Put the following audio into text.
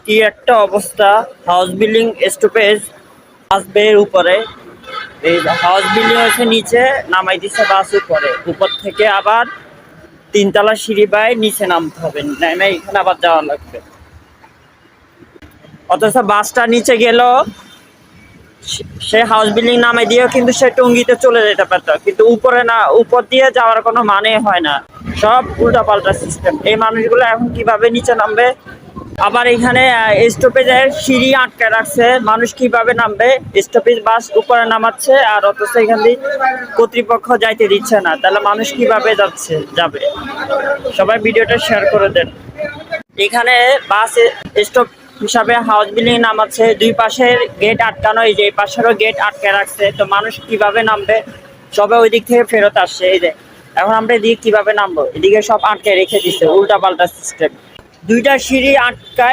কি একটা অবস্থা! হাউস বিল্ডিং স্টপেজ বাস বের উপরে, এই হাউস বিল্ডিং হচ্ছে নিচে, নামাই দিচ্ছে বাস উপরে, উপর থেকে আবার তিনতলা সিঁড়ি বাই নিচে নামতে হবে, নেমে এখানে আবার যাওয়া লাগবে। অথচ বাসটা নিচে গেল, সে হাউস বিল্ডিং নামাই দিয়েও কিন্তু সে টঙ্গিতে চলে যেতে পারতো, কিন্তু উপরে না, উপর দিয়ে যাওয়ার কোনো মানে হয় না। সব উল্টাপাল্টা সিস্টেম। এই মানুষগুলো এখন কিভাবে নিচে নামবে? আবার এখানে স্টপেজের সিঁড়ি আটকে রাখছে, মানুষ কিভাবে নামবে? স্টপেজ বাস উপরে নামাচ্ছে, আর অথচ এখান দিয়ে কর্তৃপক্ষ যাইতে দিচ্ছে না, তাহলে মানুষ কিভাবে যাবে? সবাই ভিডিওটা শেয়ার করে দেন। এখানে বাস স্টপ হিসাবে হাউস বিল্ডিং নামাচ্ছে, দুই পাশের গেট আটকানো, এই যে এই পাশেরও গেট আটকে রাখছে, তো মানুষ কিভাবে নামবে? সবাই ওই দিক থেকে ফেরত আসছে, এই যে এখন আমরা এদিকে কিভাবে নামবো? এদিকে সব আটকে রেখে দিচ্ছে, উল্টা পাল্টা সিস্টেম। দুইটা সিঁড়ি আটকায়